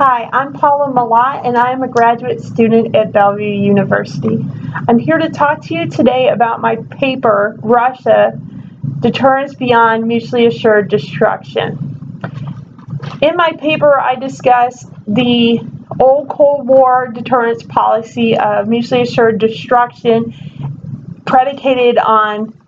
Hi, I'm Paula Malat, and I am a graduate student at Bellevue University. I'm here to talk to you today about my paper, Russia, Deterrence Beyond Mutually Assured Destruction. In my paper, I discuss the old Cold War deterrence policy of mutually assured destruction predicated on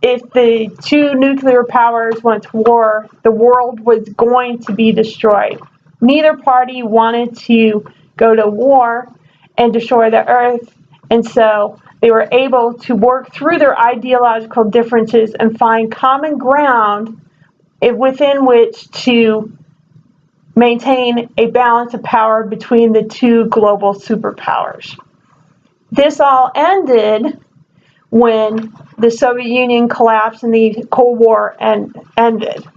if the two nuclear powers went to war, the world was going to be destroyed. Neither party wanted to go to war and destroy the earth, and so they were able to work through their ideological differences and find common ground within which to maintain a balance of power between the two global superpowers. This all ended when the Soviet Union collapsed and the Cold War ended.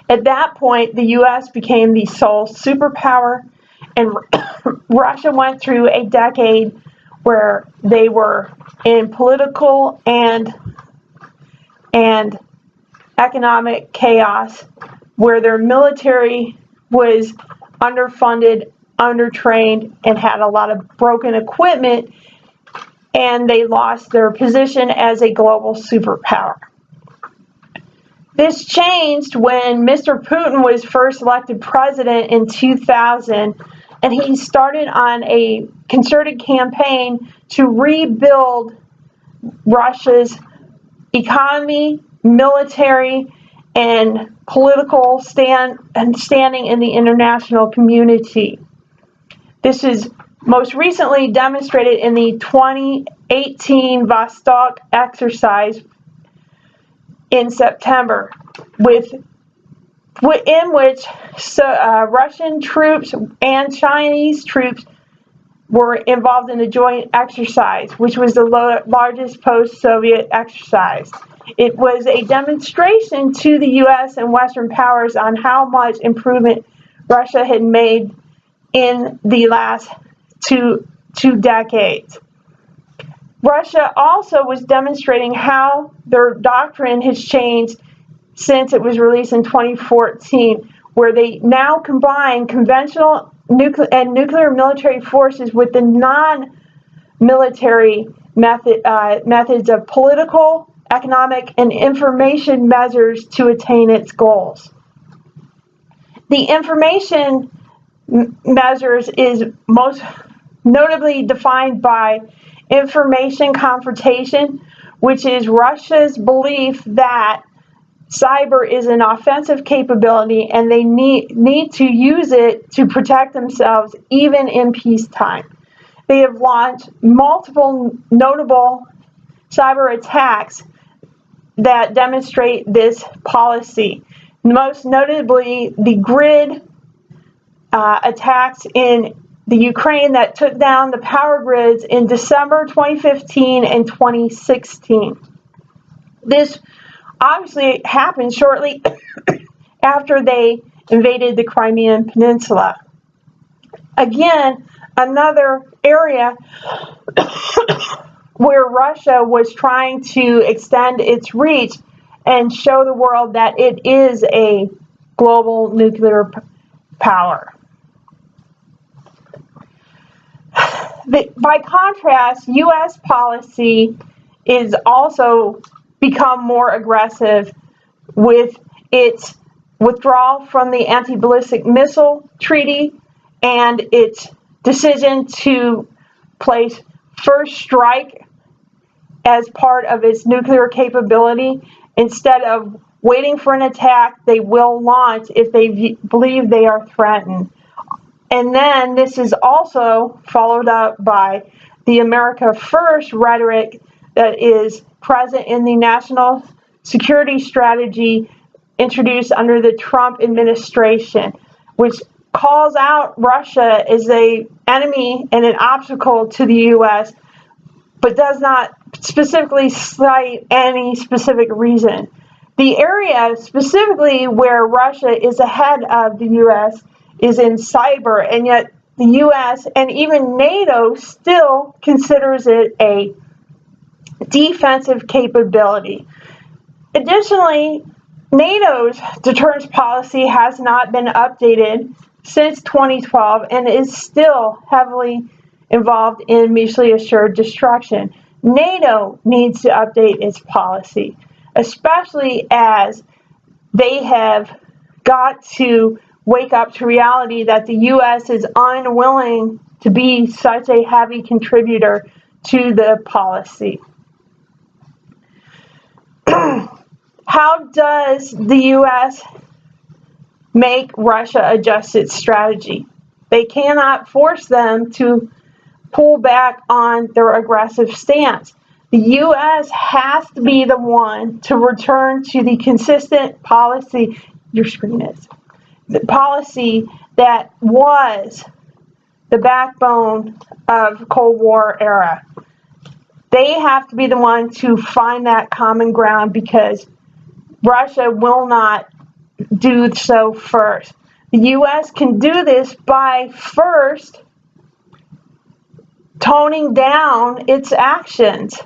At that point, the U.S. became the sole superpower, and Russia went through a decade where they were in political and economic chaos, where their military was underfunded, undertrained, and had a lot of broken equipment, and they lost their position as a global superpower. This changed when Mr. Putin was first elected president in 2000, and he started on a concerted campaign to rebuild Russia's economy, military, and political standing in the international community. This is most recently demonstrated in the 2018 Vostok exercise in September, in which Russian troops and Chinese troops were involved in a joint exercise, which was the largest post-Soviet exercise. It was a demonstration to the U.S. and Western powers on how much improvement Russia had made in the last two decades. Russia also was demonstrating how their doctrine has changed since it was released in 2014, where they now combine conventional nuclear military forces with the non-military methods of political, economic, and information measures to attain its goals. The information measures is most notably defined by information confrontation, which is Russia's belief that cyber is an offensive capability and they need to use it to protect themselves even in peacetime. They have launched multiple notable cyber attacks that demonstrate this policy. Most notably, the grid attacks in the Ukraine that took down the power grids in December 2015 and 2016. This obviously happened shortly after they invaded the Crimean Peninsula. Again, another area where Russia was trying to extend its reach and show the world that it is a global nuclear power. By contrast, U.S. policy is also become more aggressive with its withdrawal from the Anti-Ballistic Missile Treaty and its decision to place first strike as part of its nuclear capability. Instead of waiting for an attack, they will launch if they believe they are threatened. And then this is also followed up by the America First rhetoric that is present in the national security strategy introduced under the Trump administration, which calls out Russia as an enemy and an obstacle to the U.S., but does not specifically cite any specific reason. The area specifically where Russia is ahead of the U.S. is in cyber, and yet the U.S. and even NATO still considers it a defensive capability. Additionally, NATO's deterrence policy has not been updated since 2012 and is still heavily involved in mutually assured destruction. NATO needs to update its policy, especially as they have got to wake up to reality that the U.S. is unwilling to be such a heavy contributor to the policy. How does the U.S. make Russia adjust its strategy? They cannot force them to pull back on their aggressive stance. The U.S. has to be the one to return to the consistent policy, your screen is, the policy that was the backbone of Cold War era. They have to be the one to find that common ground because Russia will not do so first. The U.S. can do this by first toning down its actions,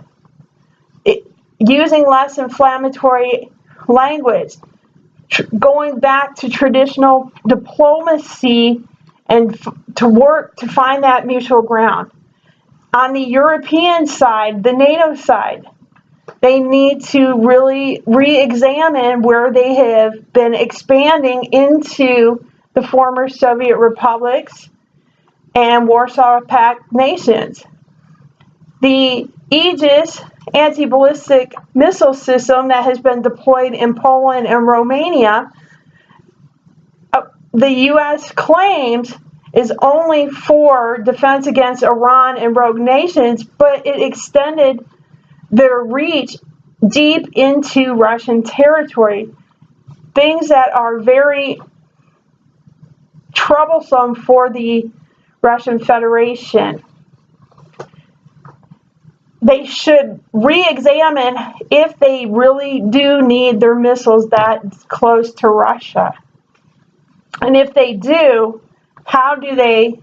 using less inflammatory language, going back to traditional diplomacy and to work to find that mutual ground. On the European side, the NATO side, they need to really re-examine where they have been expanding into the former Soviet republics and Warsaw Pact nations. The Aegis anti-ballistic missile system that has been deployed in Poland and Romania, the U.S. claims is only for defense against Iran and rogue nations, but it extended their reach deep into Russian territory, things that are very troublesome for the Russian Federation. They should re-examine if they really do need their missiles that close to Russia. And if they do, how do they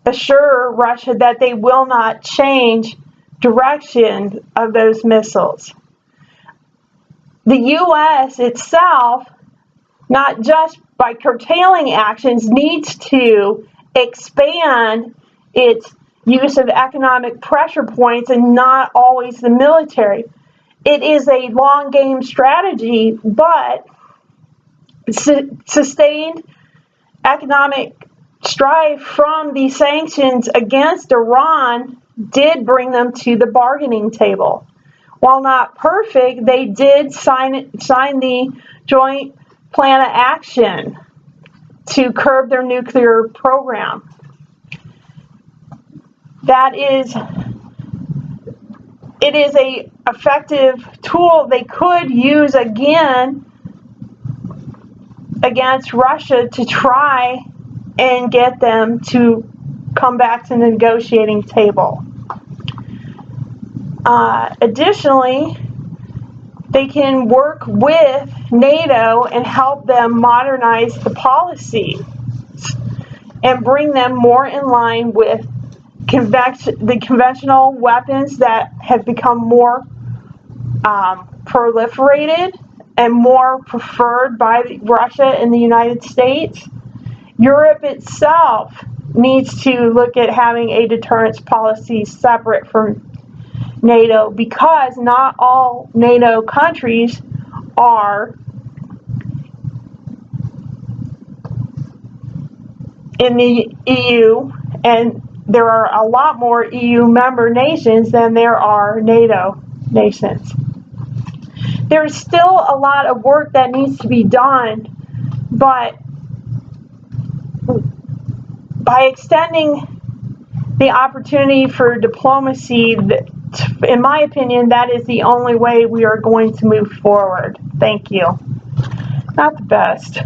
assure Russia that they will not change direction of those missiles? The U.S. itself, not just by curtailing actions, needs to expand its use of economic pressure points and not always the military. It is a long game strategy, but sustained economic strife from the sanctions against Iran did bring them to the bargaining table. While not perfect, they did sign the Joint Plan of Action to curb their nuclear program. It is a effective tool they could use again against Russia to try and get them to come back to the negotiating table. Additionally, they can work with NATO and help them modernize the policy and bring them more in line with the conventional weapons that have become more proliferated and more preferred by Russia and the United States. Europe itself needs to look at having a deterrence policy separate from NATO, because not all NATO countries are in the EU, and there are a lot more EU member nations than there are NATO nations. There's still a lot of work that needs to be done, but by extending the opportunity for diplomacy, in my opinion, that is the only way we are going to move forward. Thank you. Not the best.